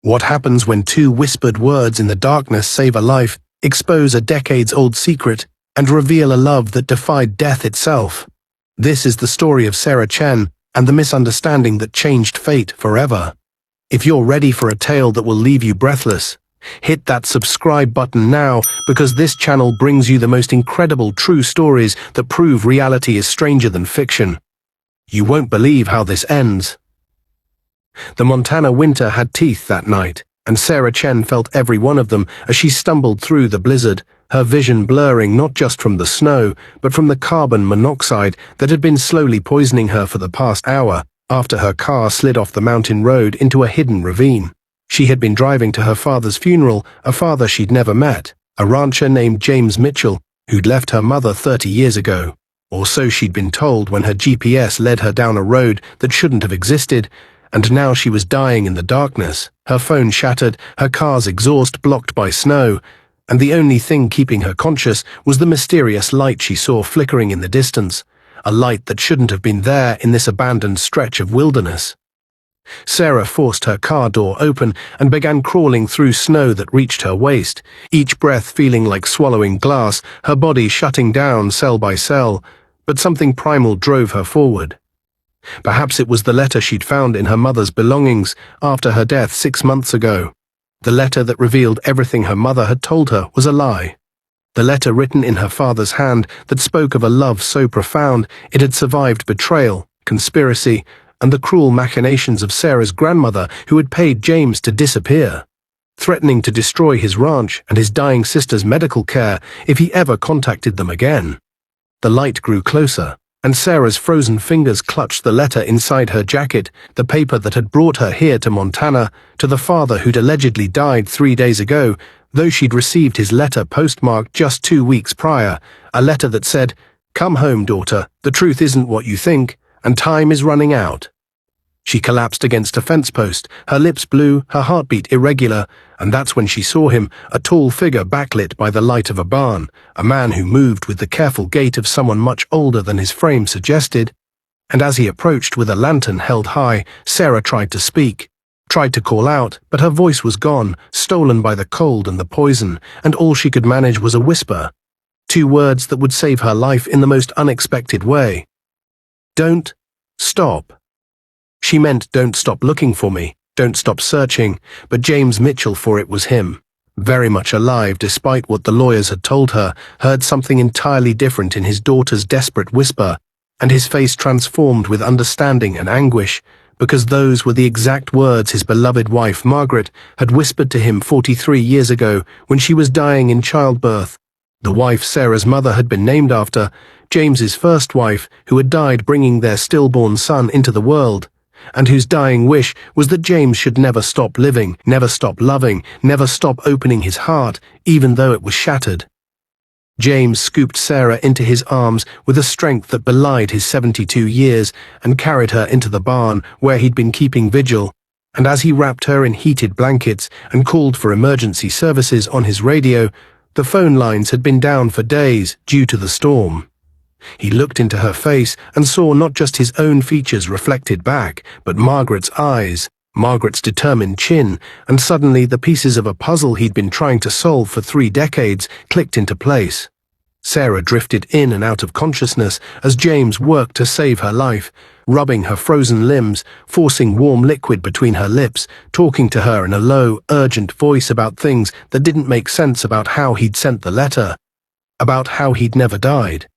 What happens when two whispered words in the darkness save a life, expose a decades-old secret, and reveal a love that defied death itself? This is the story of Sarah Chen and the misunderstanding that changed fate forever. If you're ready for a tale that will leave you breathless, hit that subscribe button now, because this channel brings you the most incredible true stories that prove reality is stranger than fiction. You won't believe how this ends. The Montana winter had teeth that night, and Sarah Chen felt every one of them as she stumbled through the blizzard, her vision blurring not just from the snow, but from the carbon monoxide that had been slowly poisoning her for the past hour after her car slid off the mountain road into a hidden ravine. She had been driving to her father's funeral, a father she'd never met, a rancher named James Mitchell, who'd left her mother 30 years ago. Or so she'd been told when her GPS led her down a road that shouldn't have existed, and now she was dying in the darkness, her phone shattered, her car's exhaust blocked by snow, and the only thing keeping her conscious was the mysterious light she saw flickering in the distance, a light that shouldn't have been there in this abandoned stretch of wilderness. Sarah forced her car door open and began crawling through snow that reached her waist, each breath feeling like swallowing glass, her body shutting down cell by cell, but something primal drove her forward. Perhaps it was the letter she'd found in her mother's belongings after her death 6 months ago. The letter that revealed everything her mother had told her was a lie. The letter written in her father's hand that spoke of a love so profound it had survived betrayal, conspiracy, and the cruel machinations of Sarah's grandmother, who had paid James to disappear, threatening to destroy his ranch and his dying sister's medical care if he ever contacted them again. The light grew closer, and Sarah's frozen fingers clutched the letter inside her jacket, the paper that had brought her here to Montana, to the father who'd allegedly died 3 days ago, though she'd received his letter postmarked just 2 weeks prior, a letter that said, "Come home, daughter, the truth isn't what you think, and time is running out." She collapsed against a fence post, her lips blue, her heartbeat irregular, and that's when she saw him, a tall figure backlit by the light of a barn, a man who moved with the careful gait of someone much older than his frame suggested. And as he approached with a lantern held high, Sarah tried to speak, tried to call out, but her voice was gone, stolen by the cold and the poison, and all she could manage was a whisper. 2 words that would save her life in the most unexpected way. "Don't stop." She meant don't stop looking for me, don't stop searching, but James Mitchell, for it was him, very much alive despite what the lawyers had told her, heard something entirely different in his daughter's desperate whisper, and his face transformed with understanding and anguish, because those were the exact words his beloved wife Margaret had whispered to him 43 years ago when she was dying in childbirth. The wife Sarah's mother had been named after, James's first wife, who had died bringing their stillborn son into the world, and whose dying wish was that James should never stop living, never stop loving, never stop opening his heart, even though it was shattered. James scooped Sarah into his arms with a strength that belied his 72 years and carried her into the barn where he'd been keeping vigil, and as he wrapped her in heated blankets and called for emergency services on his radio, the phone lines had been down for days due to the storm. He looked into her face and saw not just his own features reflected back, but Margaret's eyes, Margaret's determined chin, and suddenly the pieces of a puzzle he'd been trying to solve for 3 decades clicked into place. Sarah drifted in and out of consciousness as James worked to save her life, rubbing her frozen limbs, forcing warm liquid between her lips, talking to her in a low, urgent voice about things that didn't make sense, about how he'd sent the letter, about how he'd never died,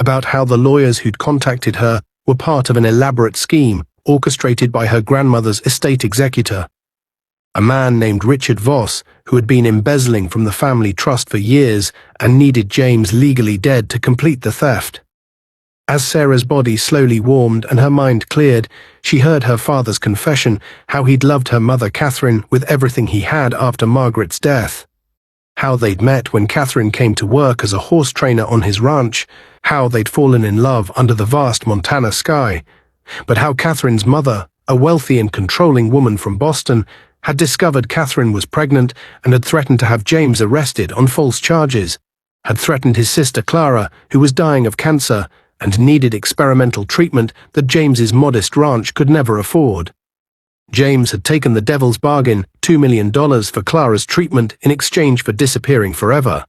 about how the lawyers who'd contacted her were part of an elaborate scheme orchestrated by her grandmother's estate executor, a man named Richard Voss, who had been embezzling from the family trust for years and needed James legally dead to complete the theft. As Sarah's body slowly warmed and her mind cleared, she heard her father's confession, how he'd loved her mother Catherine with everything he had after Margaret's death. How they'd met when Catherine came to work as a horse trainer on his ranch, how they'd fallen in love under the vast Montana sky, but how Catherine's mother, a wealthy and controlling woman from Boston, had discovered Catherine was pregnant and had threatened to have James arrested on false charges, had threatened his sister Clara, who was dying of cancer and needed experimental treatment that James's modest ranch could never afford. James had taken the devil's bargain, $2 million for Clara's treatment in exchange for disappearing forever,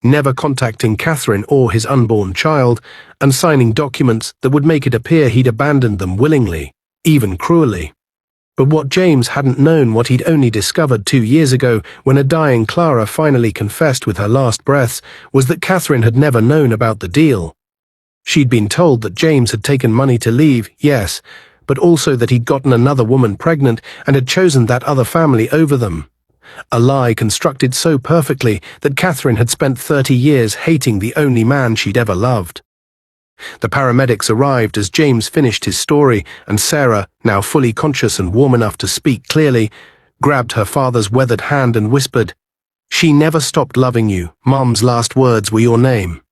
never contacting Catherine or his unborn child, and signing documents that would make it appear he'd abandoned them willingly, even cruelly. But what James hadn't known, what he'd only discovered 2 years ago when a dying Clara finally confessed with her last breaths, was that Catherine had never known about the deal. She'd been told that James had taken money to leave, yes, but also that he'd gotten another woman pregnant and had chosen that other family over them. A lie constructed so perfectly that Catherine had spent 30 years hating the only man she'd ever loved. The paramedics arrived as James finished his story, and Sarah, now fully conscious and warm enough to speak clearly, grabbed her father's weathered hand and whispered, "She never stopped loving you. Mom's last words were your name."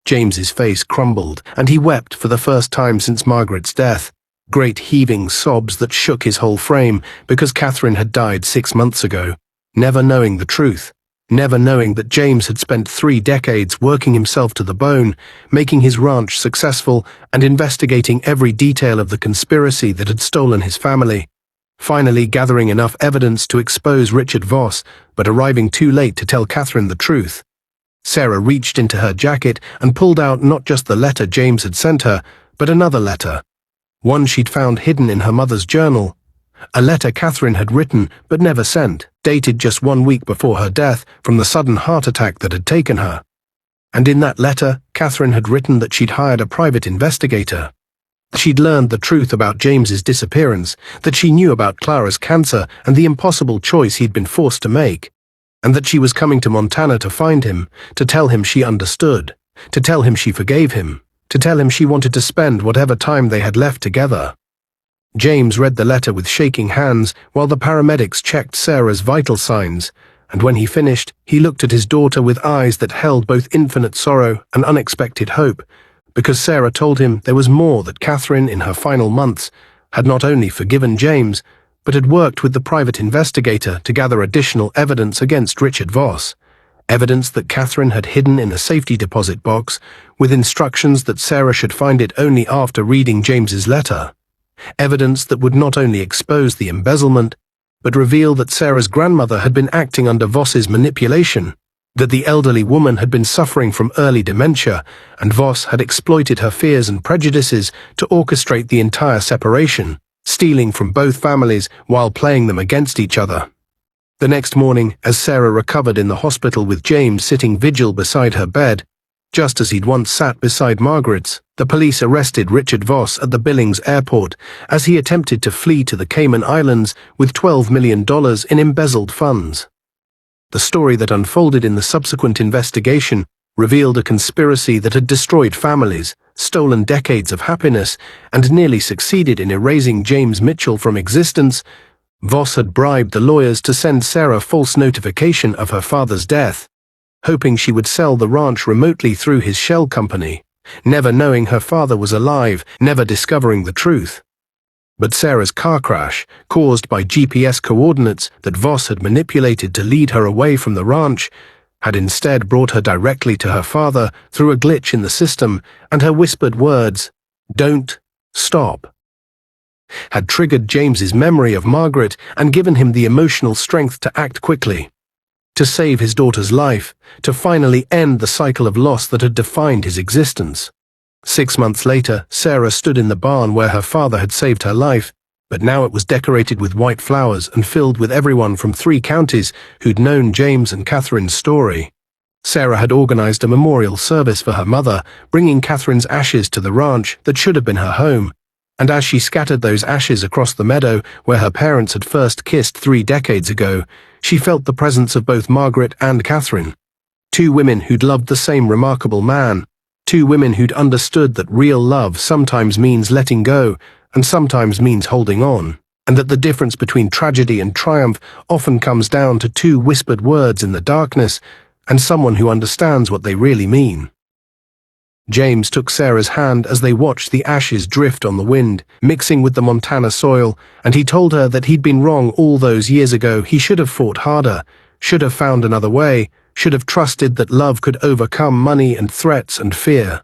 James's face crumbled, and he wept for the first time since Margaret's death, great heaving sobs that shook his whole frame, because Catherine had died 6 months ago, never knowing the truth, never knowing that James had spent 3 decades working himself to the bone, making his ranch successful and investigating every detail of the conspiracy that had stolen his family, finally gathering enough evidence to expose Richard Voss, but arriving too late to tell Catherine the truth. Sarah reached into her jacket and pulled out not just the letter James had sent her, but another letter, one she'd found hidden in her mother's journal. A letter Catherine had written but never sent, dated just 1 week before her death from the sudden heart attack that had taken her. And in that letter, Catherine had written that she'd hired a private investigator. She'd learned the truth about James's disappearance, that she knew about Clara's cancer and the impossible choice he'd been forced to make, and that she was coming to Montana to find him, to tell him she understood, to tell him she forgave him, to tell him she wanted to spend whatever time they had left together. James read the letter with shaking hands while the paramedics checked Sarah's vital signs, and when he finished, he looked at his daughter with eyes that held both infinite sorrow and unexpected hope, because Sarah told him there was more, that Catherine, in her final months, had not only forgiven James, but had worked with the private investigator to gather additional evidence against Richard Voss, evidence that Catherine had hidden in a safety deposit box, with instructions that Sarah should find it only after reading James's letter. Evidence that would not only expose the embezzlement, but reveal that Sarah's grandmother had been acting under Voss's manipulation, that the elderly woman had been suffering from early dementia, and Voss had exploited her fears and prejudices to orchestrate the entire separation, stealing from both families while playing them against each other. The next morning, as Sarah recovered in the hospital with James sitting vigil beside her bed, just as he'd once sat beside Margaret's, the police arrested Richard Voss at the Billings airport as he attempted to flee to the Cayman Islands with $12 million in embezzled funds. The story that unfolded in the subsequent investigation revealed a conspiracy that had destroyed families, stolen decades of happiness, and nearly succeeded in erasing James Mitchell from existence. Voss had bribed the lawyers to send Sarah false notification of her father's death, hoping she would sell the ranch remotely through his shell company, never knowing her father was alive, never discovering the truth. But Sarah's car crash, caused by GPS coordinates that Voss had manipulated to lead her away from the ranch, had instead brought her directly to her father through a glitch in the system, and her whispered words, "Don't stop," had triggered James's memory of Margaret and given him the emotional strength to act quickly, to save his daughter's life, to finally end the cycle of loss that had defined his existence. 6 months later, Sarah stood in the barn where her father had saved her life, but now it was decorated with white flowers and filled with everyone from 3 counties who'd known James and Catherine's story. Sarah had organized a memorial service for her mother, bringing Catherine's ashes to the ranch that should have been her home, and as she scattered those ashes across the meadow where her parents had first kissed 3 decades ago, she felt the presence of both Margaret and Catherine, 2 women who'd loved the same remarkable man, 2 women who'd understood that real love sometimes means letting go and sometimes means holding on, and that the difference between tragedy and triumph often comes down to 2 whispered words in the darkness and someone who understands what they really mean. James took Sarah's hand as they watched the ashes drift on the wind, mixing with the Montana soil, and he told her that he'd been wrong all those years ago. He should have fought harder, should have found another way, should have trusted that love could overcome money and threats and fear.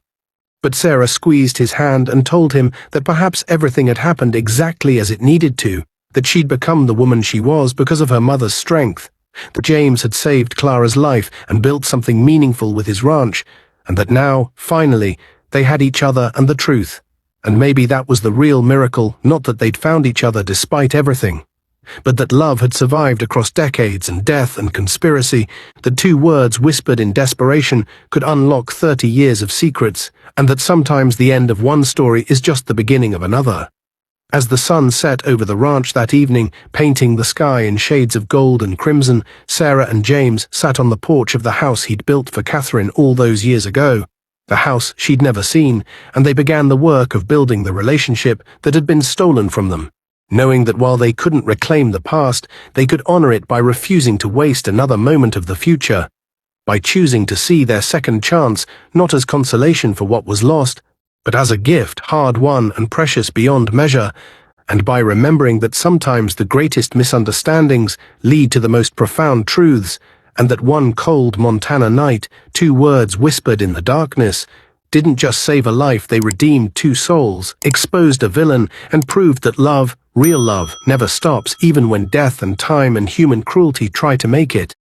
But Sarah squeezed his hand and told him that perhaps everything had happened exactly as it needed to, that she'd become the woman she was because of her mother's strength, that James had saved Clara's life and built something meaningful with his ranch, and that now, finally, they had each other and the truth. And maybe that was the real miracle, not that they'd found each other despite everything, but that love had survived across decades and death and conspiracy, that 2 words whispered in desperation could unlock 30 years of secrets, and that sometimes the end of one story is just the beginning of another. As the sun set over the ranch that evening, painting the sky in shades of gold and crimson, Sarah and James sat on the porch of the house he'd built for Catherine all those years ago, the house she'd never seen, and they began the work of building the relationship that had been stolen from them, knowing that while they couldn't reclaim the past, they could honor it by refusing to waste another moment of the future, by choosing to see their second chance not as consolation for what was lost, but as a gift hard-won and precious beyond measure, and by remembering that sometimes the greatest misunderstandings lead to the most profound truths, and that one cold Montana night, 2 words whispered in the darkness, didn't just save a life, they redeemed 2 souls, exposed a villain, and proved that love, real love, never stops even when death and time and human cruelty try to make it.